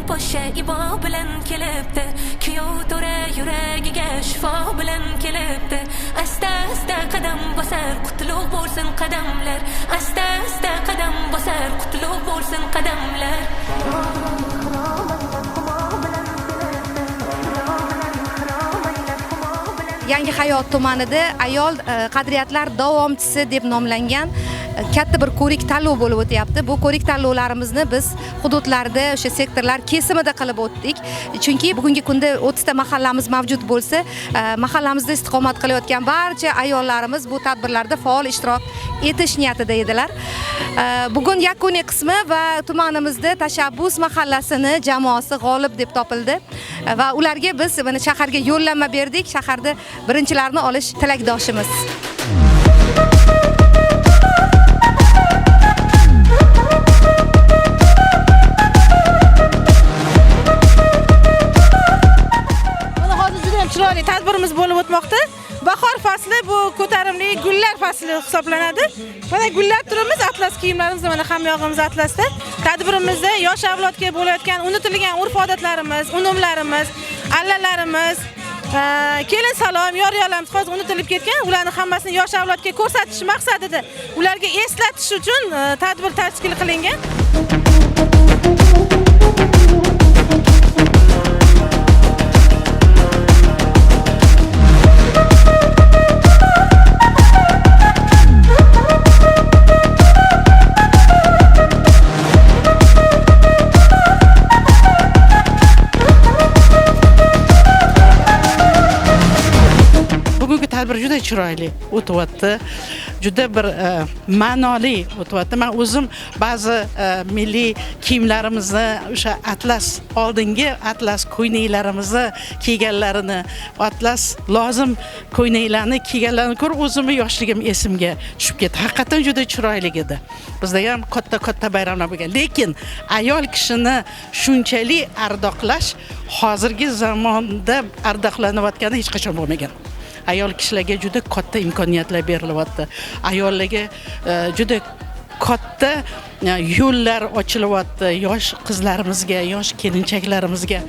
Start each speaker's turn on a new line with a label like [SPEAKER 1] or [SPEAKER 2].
[SPEAKER 1] poşa ibo bilan kelibdi. Kuyov to'ra yuragiga shifo bilan kelibdi. Asta asta qadam bosar, qutlug' bo'lsin qadamlar. Asta asta qadam bosar, qutlug' bo'lsin qadamlar.
[SPEAKER 2] Yangi hayot tumanida ayol qadriyatlar davomchisi deb nomlangan katta bir ko'rik tanlov bo'lib o'tyapti. Bu ko'rik tanlovlarimizni biz hududlarda, o'sha sektorlar kesimida qilib o'tdik. Chunki bugungi kunda 30 ta mahallamiz mavjud bo'lsa, mahallamizda istiqomat qilayotgan barcha ayollarimiz bu tadbirlarda faol ishtirok etish niyatida edilar. Bugun yakuniy qismi va tumanimizda Tashabbus mahallasini jamoasi g'olib deb topildi va ularga biz mana shaharga yo'llanma berdik. Shaharda birinchilarni olish tilakdoshimiz.
[SPEAKER 3] Chiroyli tadbirimiz bo'lib o'tmoqda. Bahor fasli bu ko'tarimli gullar fasli hisoblanadi. Mana gullar turimiz atlas kiyimlarimiz, mana hamyog'imiz atlasda. Tadbirimizda yosh avlodga bo'layotgan unutilgan urf-odatlarimiz, unumlarimiz, allalarimiz, kelin salom, yor-yorlarimiz hozir unutilib ketgan. Ularni hammasini yosh avlodga ko'rsatish maqsadida ularga eslatish uchun tadbir tashkil qilingan. Tadbir juda chiroyli o'tyapti. Juda bir ma'noli o'tyapti. Men o'zim ba'zi milliy kiyimlarimizni, o'sha atlas oldingi atlas ko'ylaklarimizni kiyganlarini, atlas lozim ko'ylaklarni kiyganlarini ko'rib o'zimning yoshligim esimga tushib ketdi. Haqiqatan juda chiroyli edi. Bizda ham katta bayramlar bo'lgan. Lekin ayol kishini shunchalik ardoqlash hozirgi zamonda ardoqlanayotgani hech qachon bo'lmagan. Ayol kishilarga juda katta imkoniyatlar berilyapti. Ayollarga juda katta yo'llar ochilyapti yosh qizlarimizga, yosh kelinchaklarimizga.